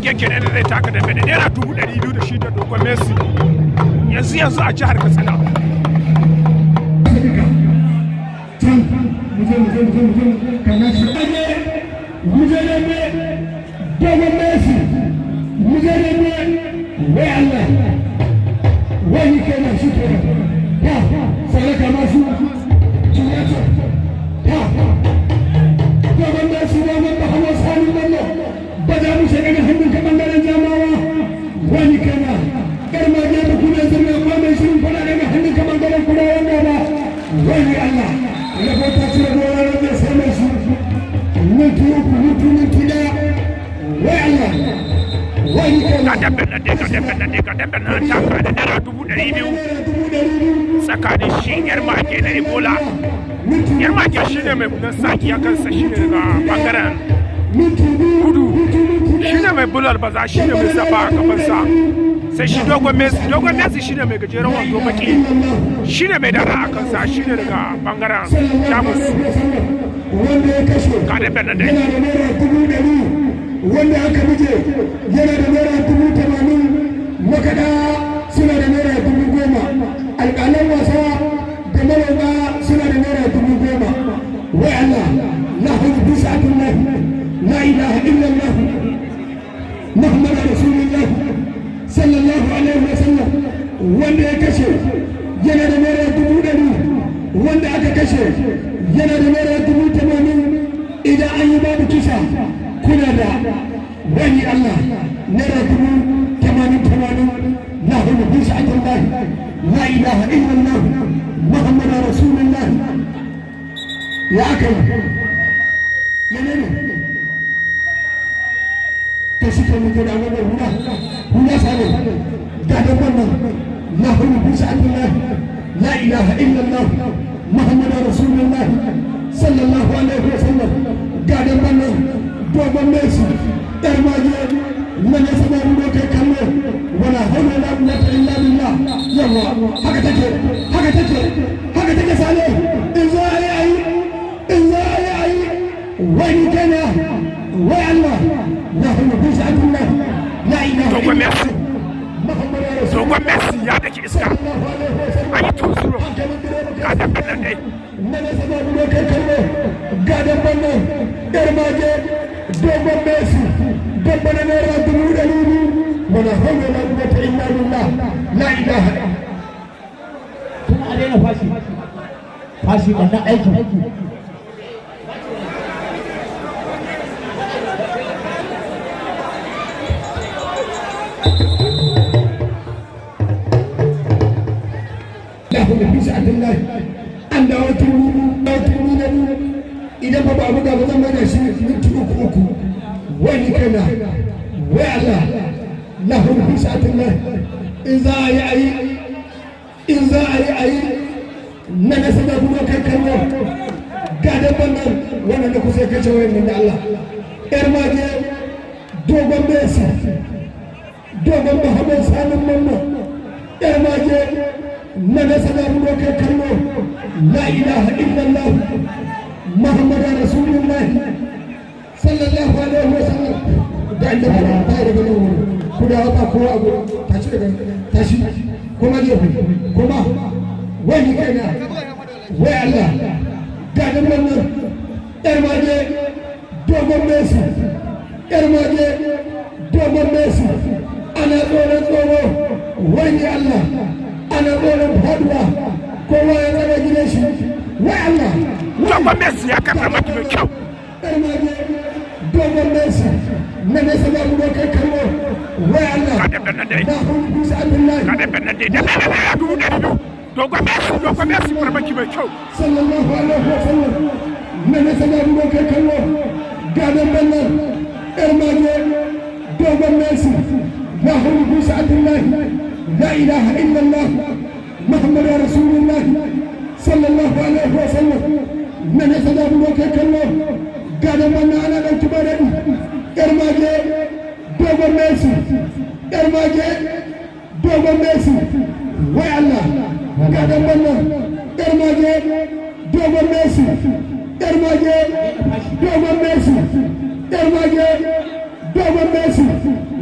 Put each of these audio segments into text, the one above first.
mage kenan da zai taka da bene naira 200 da shi da dogon Messi yanzu a jihar Katsina. Tsakanin shi yar mage na Ebola, yar mage shi ne mai bulan saki a kansa, shi ne daga bangaren kudu, shi ne mai bular baza, shi ne mai safa a kafansa, sai shi dogon Messi shi ne mai gajeren wando baki, shi ne mai dara a kansa, shi ne daga bangaren Jamus. Kada Bernadette wanda aka buje yana da naira 80,000, makada suna da naira 10,000, alƙalan wasa da malama suna da naira 10,000. wai Allah lahu bis'atullah la ilaha illallah muhammadu rasulullah sallallahu alaihi wasallam. wanda ya kashe yana da naira 100,000, wanda aka kashe yana da naira 80,000. idan an yi babu kisa kuna da wani Allah naira 80,000 lahu bis'atullah la ilaha illallah muhammadu rasulullah. ya aka yi menene ta suke mutu da wani huna sare ga da wannan lahu bis'atullah la ilaha illallah muhammadu rasulullah sallallahu alaihi wasallam. ga da wannan dogon Messi ɗan maje na ne sama ruwa kai kallo wala hawla la quwwata illa billah. yawa haka take sale in za a yi wani kana wai Allah la hawla bis'atullah la ilaha dogon Messi ya dake iska ayi tuzuro ga da Bernadette na ne sama ruwa kai kallo ga da wannan ɗan maje dogon Messi gabbana naira 100,000 wala hawla la quwwata illa billah la ilaha. kuma a daina fashi wannan aikin lahu bis'atullah an da wata idan ba abu da ba zan mai da shi minti uku wani kana wai Allah lahu bis'atullah in za a yi na nasa da kuma kai kallo ga da bannan wannan da kusa kace wayan da Allah yar maje dogon Messi dogon Muhammad sanin mamma yar maje na nasa da kuma kai kallo la ilaha illallah muhammadu rasulullah sallallahu alaihi wasallam. da inda ba ta daga nan ku da ba ko abu tashi kuma gefe kuma wani kaina wai Allah ga dan wannan yar maje dogon Messi yar maje dogon Messi ana tsoro wani Allah ana tsoron faduwa kowa ya tsara gidan shi wai Allah dogon Messi ya kafa maki mai kyau. yar maje dogon Messi na nesa da mu kai kallo wai Allah Kada Bernadette na hu bis'atullah dogon Messi farmaki mai kyau. sallallahu alaihi wasallam na nesa da mu kai kallo ga dan bannan yar maje dogon Messi na hu bis'atullah la ilaha illallah muhammadu rasulullah sallallahu alaihi wasallam. na nesa da mu kai kallo ga dan bannan ana dan kibarani yar maje dogon Messi yar maje dogon Messi wai Allah ga dan wannan yar maje dogon Messi yar maje dogon Messi yar maje dogon Messi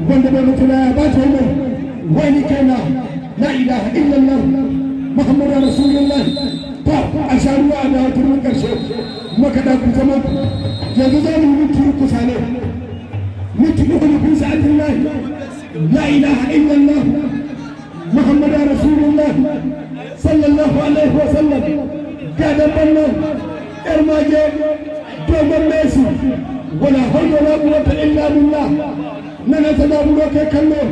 wanda bai mutu na ba ta mai wani kaina la ilaha illallah Muhammadu Rasulullah ta a sharuwa da turmin karshe makada ku zama yanzu za mu mutu ku sane mutu ku fi sa'atillah la ilaha illallah Muhammadu Rasulullah sallallahu alaihi wa sallam ga da bannan yar mage dogon Messi ولا حول ولا قوة إلا بالله من تدابروك كله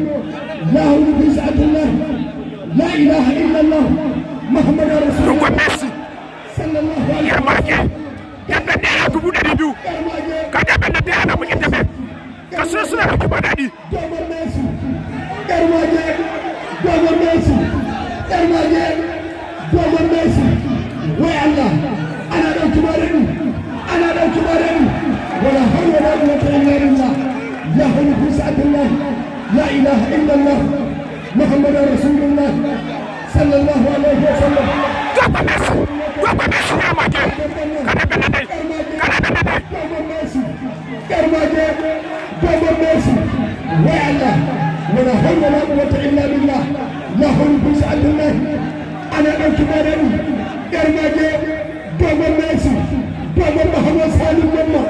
لا حول في سعة الله لا إله إلا الله محمد رسول الله صلى الله عليه وسلم يا بني أنا كبود أديو كذا بني أنا ممكن تبى كسرنا كبود أدي دوغر ميسي كرماجي دوغر ميسي كرماجي دوغر ميسي ويا الله أنا لو كبارني أنا لو كبارني ولا حول ولا قوة إلا بالله لا حول في سعة الله لا إله إلا الله محمد رسول الله صلى الله عليه وسلم دوغر ميسي يا ماجي كذا بني كرماجي دوغر ميسي ويا الله ولا حول ولا قوة إلا بالله لا حول في سعة الله أنا لو كبارني كرماجي دوغر ميسي دوغر محمد صالح الله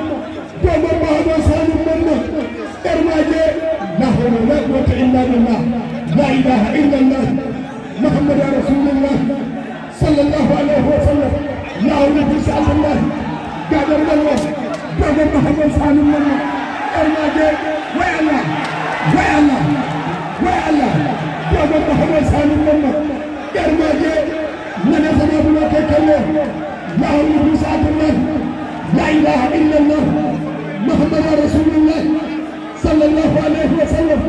دوغر محمد صالح الله كرماجي لا حول ولا قوة إلا بالله لا إله إلا الله محمد رسول الله صلى الله عليه وسلم لا حول في سعة الله قادر الله دوغر محمد صالح الله كرماجي ويا الله ويا الله ويا الله دوغر محمد صالح الله كرماجي من زمان بلوك كله لا حول في سعة الله لا إله إلا الله محمد رسول الله صلى الله عليه وسلم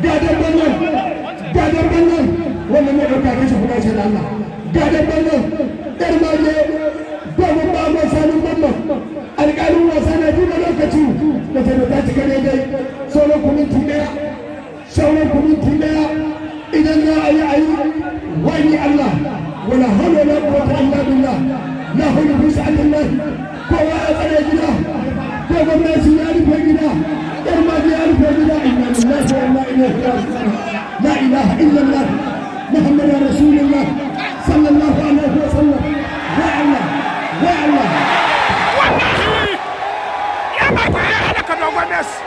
قادر بلن ولا ما يركع كيش فلا شيء الله قادر بلن كرماجي دوغر محمد صالح الله alƙalin wasa na duba lokaci da taimaka cika daidai sauran kuminti ɗaya sauran kuminti ɗaya idan za a yi wani Allah wala hawla wala quwwata illa billah la hawla bi sa'atillah kowa ya tsare gida ko gwamnati ya rufe gida yar ma ya rufe gida inna lillahi wa inna ilaihi raji'un la ilaha illa Allah muhammadur rasulullah sallallahu alaihi wa sallam wa Allah wa Allah يا ماجي أنا كدوغر ميسي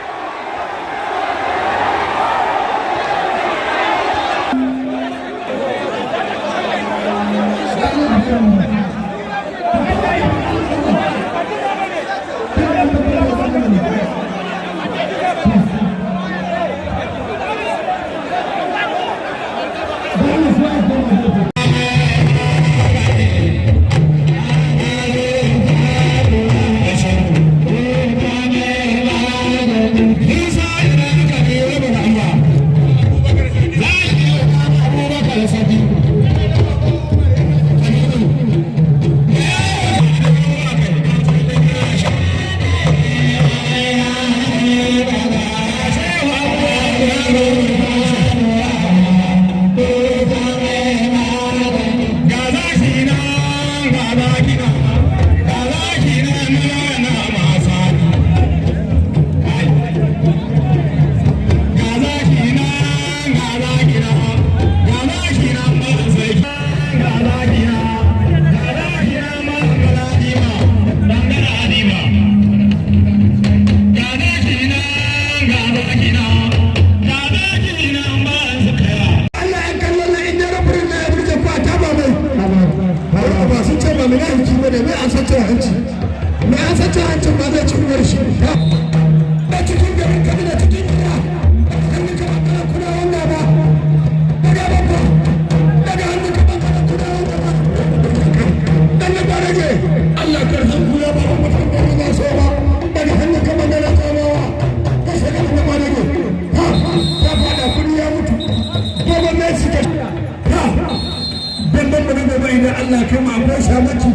Allah kama akwai shamaki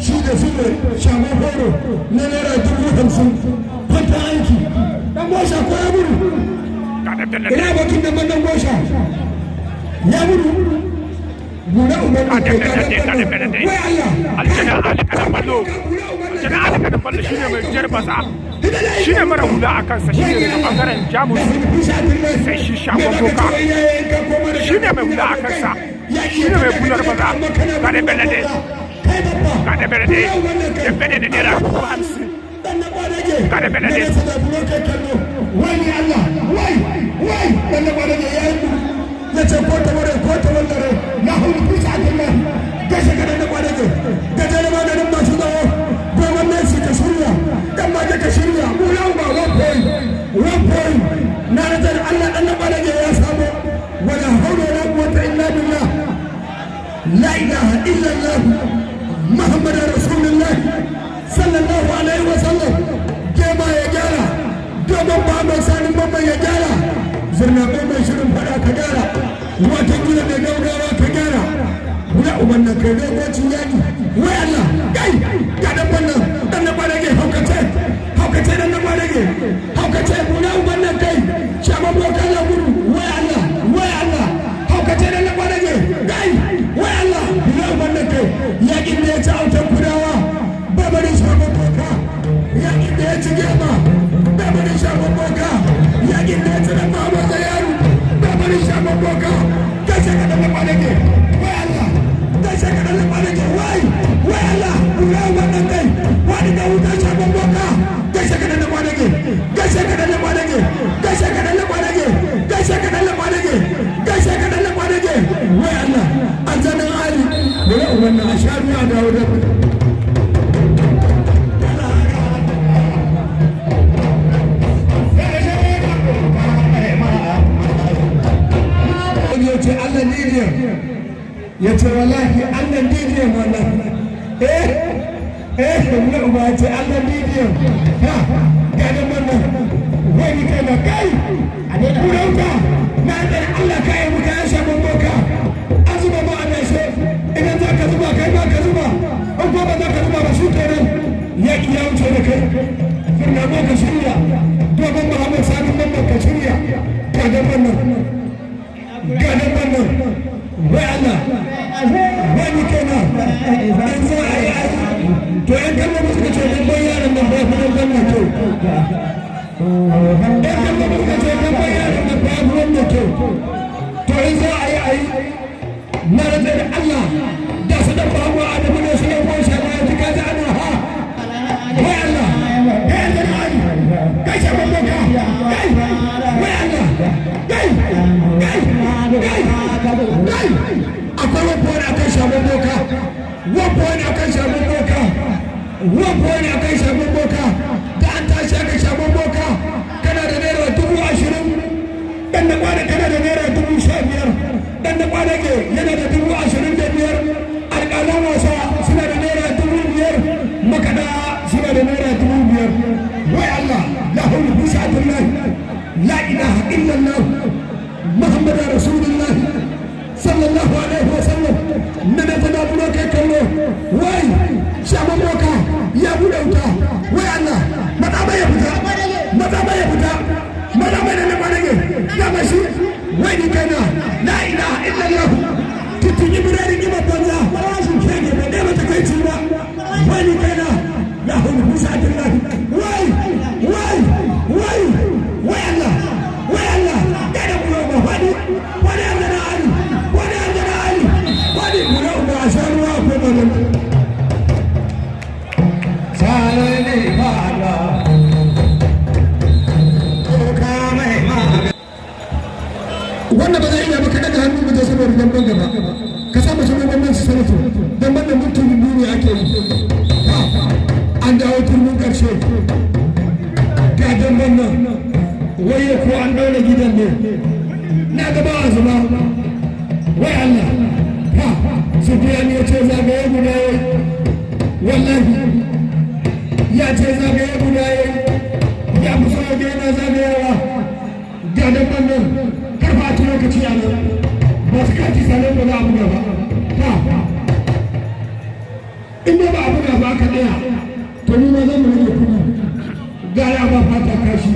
shi da su ne shaman horo na naira 50,000 kwanta aiki dan gosha ko ya gudu ina bakin da man dan gosha ya gudu guda umarni ko wai Allah aljana alaka da ballo shine mai jar basa shi ne mara hula a kansa shi ne daga bangaren jamus sai shi shagon boka shi ne mai hula a kansa shi ne mai bular maza ga da belade ya bede da naira 50 ga da belade wani Allah wai dan da belade ya yi ya ce ko ta ware na hulu bisa Allah gashi ga dan da belade da jere ma da nan ba su dawo goma ne su ka shirya dan ma ka shirya mu yau ba 1 point na da Allah dan da belade ya samu wala hawla wala quwwata illa billah la ilaha illa Allah Muhammad Rasulullah sallallahu alaihi wasallam kema ya gyara domin ba mai sanin babban ya gyara zirnaɓe mai shirin fada ka gyara watan gina mai gaugawa ka gyara ya umarna kai lokacin yaƙi wai Allah kai ga dan wannan dan na kwanage haukace dan na kwanage haukace muna umarna kai shaman bokan ya gudu wai Allah haukace dan na kwanage kai wai Allah ya umarna kai yaƙin da ya ci autar kudawa babarin shaman boka yaƙin da ya ci gema babarin shaman boka yaƙin da ya ci dan mama da yaro babarin shaman boka kai sai ka dan na kwanage wai Allah kai sai ka dan na kwanage wai Allah ya umarna kai wani da wuta shaman boka kai sai ka dan na kwanage kai sai ka dan na kwanage kai sai ka dan na kwanage kai sai ka dan na kwanage kai sai ka dan na kwanage wai Allah aljanan ali da ya umarna a sha ruwa da wuta ya ce wallahi annan bidiyon wannan na uba ya ce annan bidiyon ganin wannan wani kai na kai kurauta na ɗan Allah ka yi muka ya shaman boka an zuba ma a nashe idan za ka zuba kai ba ka zuba an ko ba za ka zuba ba shi kenan ya iya wuce da kai firna ma ka shirya domin Muhammad Sani Mamman ka shirya ganin wannan wai Allah wani kenan in za a yi to yan kallon musu ka ce babban yaron nan ba kuma wannan kyau yan kallon musu ka ce babban yaron nan ba kuma wannan kyau to in za a yi na rantsa da Allah da su dan babu Adamu ne su ne ko shi ba ya kaza ana ha wai Allah kai da Ali kai shi babban ka kai wai Allah kai akwai wani akan shagon boka wani akan shagon boka wani akan shagon boka da an tashi akan shagon boka kana da naira 20,000 dan da kwana kana da naira 15,000 dan da kwana ke yana da 25,000 alƙalan wasa suna da naira 5,000 makaɗa suna da naira 5,000 wai Allah la hawla bi sa'atillah la ilaha illallah Muhammad Rasulullah sallallahu alaihi wasallam na da ta dabulo kai kallo wai shaman boka ya bude wuta wai Allah mata bai fita mata bai da barage ya bashi wai ni kana la ilaha illallah tutun ibrahim ki banza shi kege bai da mata kai ci ba wai ni kana ya hulu bisadillah wai Allah da da bulo ba wani Allah na ali wani bulo ba sharuwa ko bazan sai ne fara wanda ba zai iya maka daga hannu ba saboda damban gaba ka samu sunan damban su sanatu damban da mutum ne ake yi an dawo turmin karshe ga damban nan waye ko an daura gidan ne na gaba a zuba wai Allah ha Sufyan ya ce zagaye guda yayi wallahi ya ce zagaye guda yayi ya musu ya ga zagayewa ga damban nan karfa ta lokaci a nan ba su kaci sanar da abu da ba in ba abu da ba ka tsaya to ni ma zan rage kudi gara ba fata kashi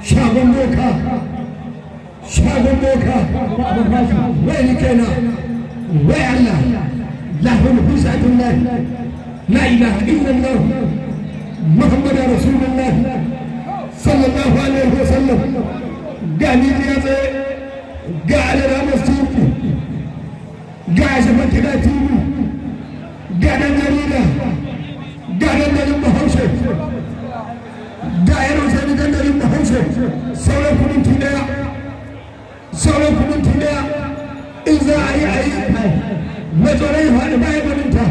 shagon boka wai ni kaina wai Allah la hawla bi sa'atillah la ilaha illallah محمد رسول الله صلى الله عليه وسلم قال لي قال لنا مسجد قال شفتنا تيمي قال الجريدة قال النجم بحوشة دائرة سيدة النجم بحوشة سولكم انتداء سولكم انتداء إذا أي مجري هذا ما يبغى انتهى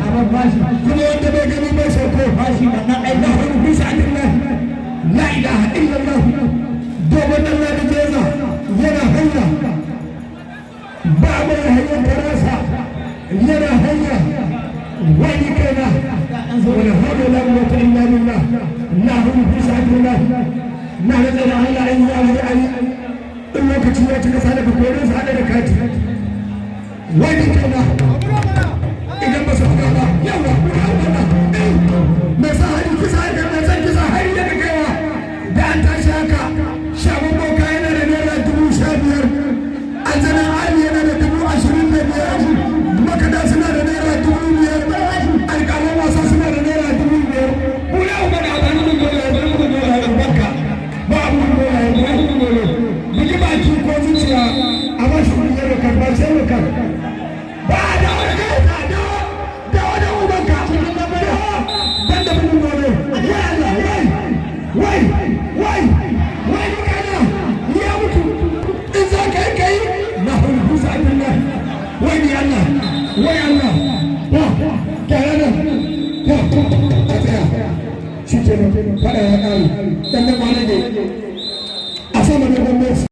كل يوم تبغى ما يسوي فاشي ما الله بيسعد الله لا إله إلا الله دوبنا الله بجازة ينا هيا بابا هيا تراسا ينا هيا وين كنا ولا حول ولا قوة إلا بالله الله بيسعد الله ما نزل على الله إلا كتير تكسر بكورس هذا الكاتب وين كنا إذا ما سبقنا يلا مساحة كسائر مساحة هاي لكوا دان تشاكا شابو بوكاينا لنا دبو شابير أنزنا عالينا لدبو 20 بير مكدا سنا لنا دبو بير الكلام واساسنا لنا دبو بير ولا ومن عدنا نقول بكا بابو نقول بيجي باكي كوزيا أما شو بيجي كبار سيرك بعد Pada yang kali, dan yang mana ni?